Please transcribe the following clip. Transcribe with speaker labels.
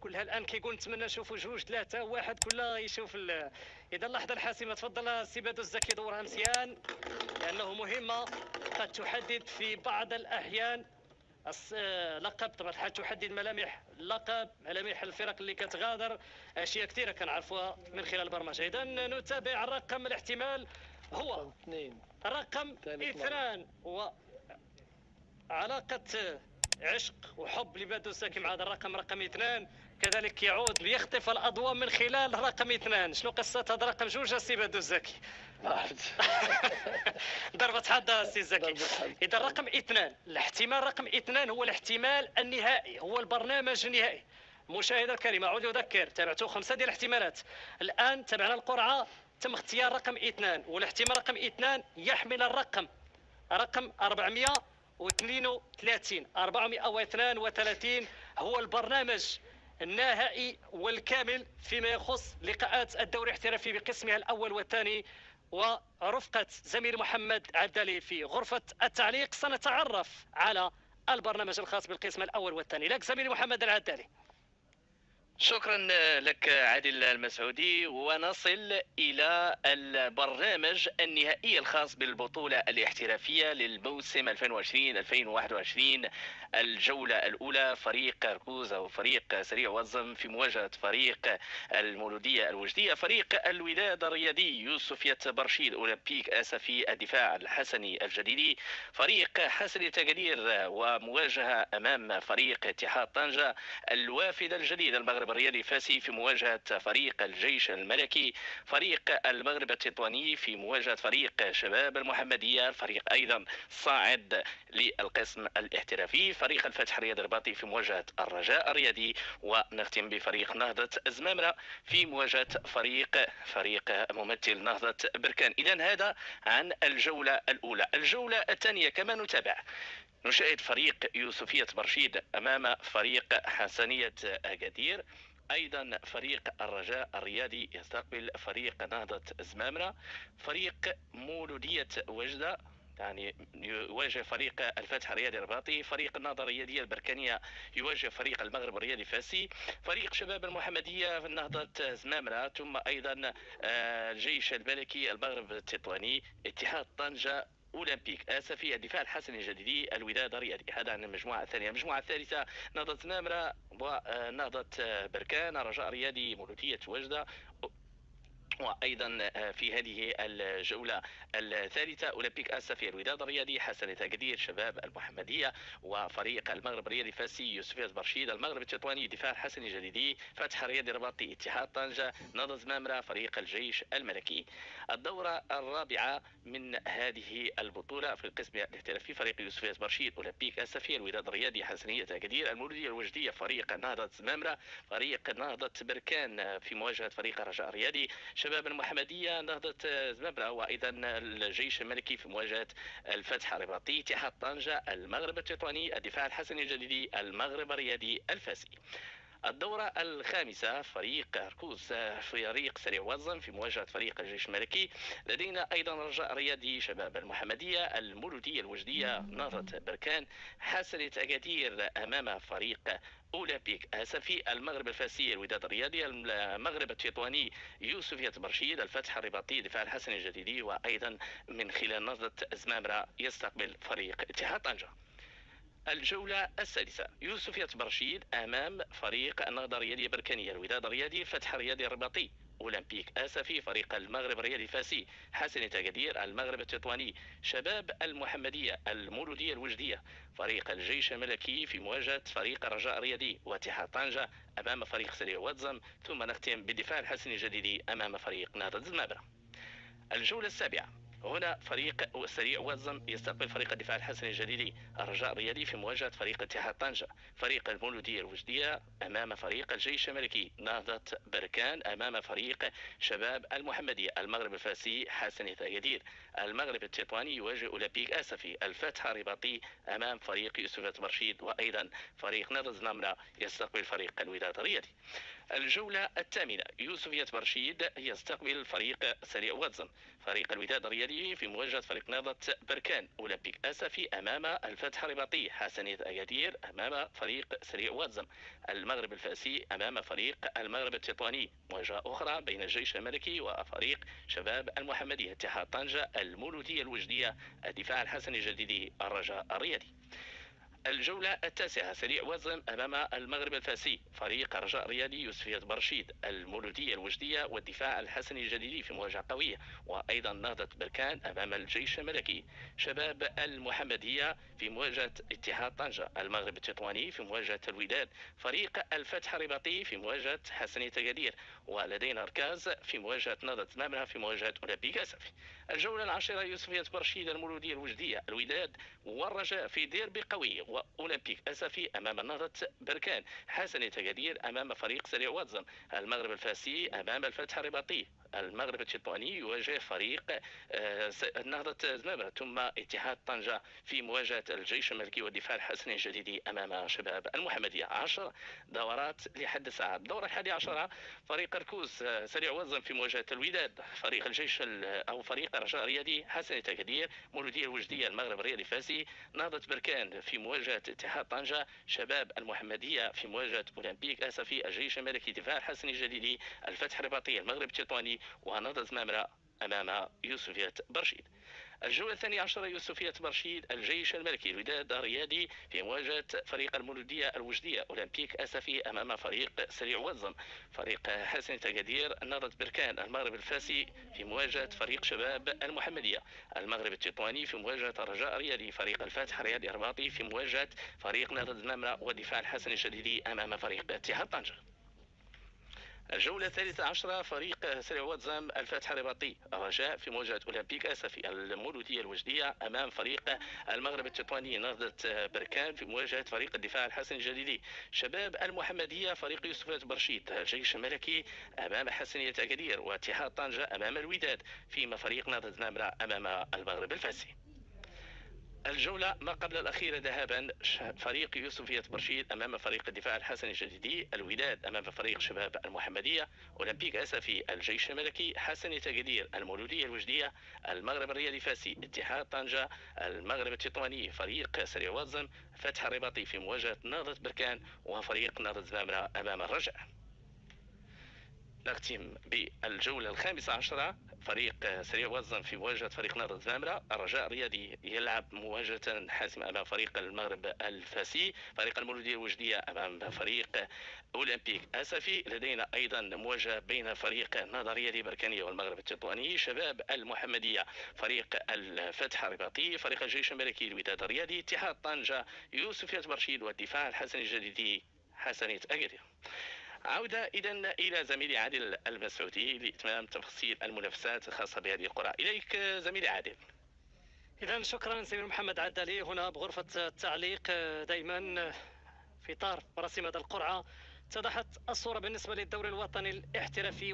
Speaker 1: كلها الان كيقول نتمنى نشوفوا 2-3-1 كلها يشوف اذا اللحظه الحاسمه. تفضل السي بدر الزكي، دورها مزيان لانه مهمه، قد تحدد في بعض الاحيان لقب. طبعا الحال تحدد ملامح اللقب، ملامح الفرق اللي كتغادر، اشياء كثيره كنعرفوها من خلال البرمجه. اذا نتابع الرقم، الاحتمال هو رقم 2 وعلاقه عشق وحب لبدر الزكي مع هذا الرقم، رقم 2. كذلك يعود ليخطف الاضواء من خلال رقم 2. شنو قصه هذا الرقم 2 السي بدر الزكي؟ ضربة حظ السي الزكي. اذا رقم 2، الاحتمال رقم 2 هو الاحتمال النهائي، هو البرنامج النهائي. المشاهد الكريم اعود اذكر، تابعتوا 5 ديال الاحتمالات، الان تبعنا القرعه، تم اختيار رقم 2، والاحتمال رقم 2 يحمل الرقم 432. 432 هو البرنامج النهائي والكامل فيما يخص لقاءات الدوري الاحترافي بقسمها الاول والثاني. ورفقة زميل محمد عبدالي في غرفة التعليق سنتعرف على البرنامج الخاص بالقسم الأول والثاني. لك زميلي محمد العبدالي.
Speaker 2: شكرا لك عادل المسعودي، ونصل إلى البرنامج النهائي الخاص بالبطولة الاحترافية للموسم 2020-2021. الجولة الأولى، فريق كركوز أو فريق سريع وزم في مواجهة فريق المولودية الوجدية. فريق الوداد الرياضي يوسفية برشيد أولمبيك آسفي الدفاع الحسني الجديدي. فريق حسن تقدير ومواجهة أمام فريق اتحاد طنجة. الوافد الجديد المغرب الرياضي فاسي في مواجهة فريق الجيش الملكي. فريق المغرب التطواني في مواجهة فريق شباب المحمدية، الفريق أيضا صاعد للقسم الاحترافي. فريق الفتح الرياضي الرباطي في مواجهة الرجاء الرياضي. ونختم بفريق نهضة زمامرة في مواجهة فريق ممثل نهضة بركان. إذا هذا عن الجولة الأولى. الجولة الثانية كما نتابع، نشاهد فريق يوسفية برشيد أمام فريق حسنية أكادير. أيضا فريق الرجاء الرياضي يستقبل فريق نهضة زمامرة. فريق مولودية وجدة يعني يواجه فريق الفتح الرياضي الرباطي. فريق النهضة الرياضية البركانية يواجه فريق المغرب الرياضي فاسي. فريق شباب المحمدية في نهضة زمامرة. ثم أيضا الجيش الملكي المغرب التطواني اتحاد طنجة أولمبيك آسفي الدفاع الحسني الجديدي الوداد الرياضي. هذا عن المجموعة الثانية. المجموعة الثالثة، نهضة زمامرة ونهضة بركان، الرجاء الرياضي مولودية وجدة. وايضا في هذه الجوله الثالثه، اولمبيك اسفي الوداد الرياضي، حسن تقدير شباب المحمديه، وفريق المغرب الرياضي فاسي يوسفية برشيد، المغرب التطواني دفاع الحسني الجديدي، فتح الرياضي الرباطي اتحاد طنجه، نهضه زمامره فريق الجيش الملكي. الدوره الرابعه من هذه البطوله في القسم الاحترافي، فريق يوسفية برشيد اولمبيك اسفي الوداد الرياضي حسنيه تقدير، المولوديه الوجديه فريق نهضه زمامره، فريق نهضه بركان في مواجهه فريق الرجاء الرياضي، شباب المحمديه نهضه زمامره، وايضا الجيش الملكي في مواجهه الفتح الرباطي، اتحاد طنجه، المغرب التطواني، الدفاع الحسني الجديدي، المغرب الرياضي الفاسي. الدورة الخامسة، فريق كركوز فريق سريع وزن في مواجهة فريق الجيش الملكي. لدينا أيضا رجاء رياضي شباب المحمدية، المولودية الوجدية نهضة بركان، حسنة أكادير أمام فريق أولمبيك آسفي، المغرب الفاسي الوداد الرياضي، المغرب التطواني يوسفية برشيد، الفتح الرباطي دفاع الحسن الجديدي، وأيضا من خلال نهضة زمامرة يستقبل فريق اتحاد طنجة. الجولة السادسة، يوسفية برشيد أمام فريق النهضة الرياضية بركانية، الوداد الرياضي، الفتح الرياضي الرباطي، أولمبيك آسفي، فريق المغرب الرياضي فاسي، حسن تقدير، المغرب التطواني، شباب المحمدية، المولودية الوجدية، فريق الجيش الملكي في مواجهة فريق الرجاء الرياضي واتحاد طنجة أمام فريق سريع واتزم، ثم نختم بالدفاع الحسني الجديدي أمام فريق نهضة زمامرة. الجولة السابعة، هنا فريق سريع وزم يستقبل فريق الدفاع الحسني الجديدي، الرجاء الرياضي في مواجهة فريق اتحاد طنجة، فريق المولودية الوجدية أمام فريق الجيش الملكي، نهضة بركان أمام فريق شباب المحمدية، المغرب الفاسي حسن تقدير، المغرب التطواني يواجه أولمبيك آسفي، الفتح الرباطي أمام فريق يوسفية برشيد، وأيضا فريق نهضة زمامرة يستقبل فريق الوداد الرياضي. الجولة الثامنة يوسف يتبرشيد يستقبل فريق سريع واتزم. فريق الوداد الرياضي في مواجهة فريق نهضة بركان. أولمبيك أسفي أمام الفتح الرباطي. حسنية أكادير أمام فريق سريع واتزم. المغرب الفاسي أمام فريق المغرب التطواني. مواجهة أخرى بين الجيش الملكي وفريق شباب المحمدية. اتحاد طنجة المولودية الوجدية. الدفاع الحسني الجديدي الرجاء الرياضي. الجولة التاسعة سريع وزن أمام المغرب الفاسي. فريق رجاء رياضي يوسفية برشيد. المولودية الوجدية والدفاع الحسني الجديدي في مواجهة قوية. وأيضا نهضة بركان أمام الجيش الملكي. شباب المحمدية في مواجهة اتحاد طنجة. المغرب التطواني في مواجهة الوداد. فريق الفتح الرباطي في مواجهة حسنية أكادير. ولدينا ركاز في مواجهة نهضة مامرة في مواجهة أولمبيك أسفي. الجولة العاشرة يوسفية برشيد المولودية الوجدية. الوداد والرجاء في ديربي قوي. وأولمبيك أسفي أمام نهضة بركان. حسنية أكادير أمام فريق سريع واتزم. المغرب الفاسي أمام الفتح الرباطي. المغرب التطواني يواجه فريق نهضة زمامرة. ثم اتحاد طنجة في مواجهة الجيش الملكي والدفاع الحسني الجديدي أمام شباب المحمدية. 10 دورات لحد الساعة. الدورة 11 فريق ركوز سريع وزن في مواجهة الوداد. فريق الجيش أو فريق رجاء رياضي. حسنية أكادير مولودية الوجدية المغرب الرياضي فاسي. نهضة بركان في مواجهة اتحاد طنجة. شباب المحمدية في مواجهة أولمبيك أسفي. الجيش الملكي دفاع الحسني الجديدي. الفتح الرباطي المغرب التطواني. ونهضة زمامرة أمام يوسفية برشيد. الجولة الثانية عشرة يوسفية برشيد الجيش الملكي. الوداد الرياضي في مواجهة فريق المولودية الوجدية. أولمبيك أسفي أمام فريق سريع وزن. فريق حسنية أكادير نهضة بركان. المغرب الفاسي في مواجهة فريق شباب المحمدية. المغرب التطواني في مواجهة الرجاء الرياضي. فريق الفتح الرياضي الرباطي في مواجهة فريق نهضة زمامرة والدفاع الحسني الجديدي أمام فريق اتحاد طنجة. الجولة الثالثة عشرة فريق سريع واتزم الفتح الرباطي. الرجاء في مواجهة أولمبيك أسفي. المولودية الوجدية أمام فريق المغرب التطواني. نهضة بركان في مواجهة فريق الدفاع الحسني الجديدي. شباب المحمدية فريق يوسفية برشيد. الجيش الملكي أمام حسنية أكادير. واتحاد طنجة أمام الوداد. فيما فريق نهضة زمامرة أمام المغرب الفاسي. الجولة ما قبل الأخيرة ذهابا فريق يوسفية برشيد أمام فريق الدفاع الحسني الجديدي. الوداد أمام فريق شباب المحمدية. أولمبيك أسفي الجيش الملكي. حسنية أكادير المولودية الوجدية. المغرب الرياضي فاسي. اتحاد طنجة المغرب التطواني. فريق سريع واتزم. فتح الرباطي في مواجهة نهضة بركان. وفريق نهضة زمامرة أمام الرجاء. نختم بالجولة الخامسة عشرة فريق سريع وزن في مواجهة فريق نهضة زمامرة. الرجاء الرياضي يلعب مواجهة حاسمة أمام فريق المغرب الفاسي. فريق المولودية الوجدية أمام فريق أولمبيك أسفي. لدينا أيضا مواجهة بين فريق نهضة رياضي بركانية والمغرب التطواني. شباب المحمدية فريق الفتح الرباطي. فريق الجيش الملكي الوداد الرياضي. اتحاد طنجة يوسفية برشيد والدفاع الحسني الجديدي حسنية أكادير. عودة إذا إلى زميلي عادل المسعودي لإتمام تفاصيل المنافسات الخاصة بهذه القرعة. إليك زميلي عادل.
Speaker 1: إذا شكرا زميل محمد عدالي هنا بغرفة التعليق. دائما في إطار مراسم هذه القرعة اتضحت الصورة بالنسبة للدوري الوطني الاحترافي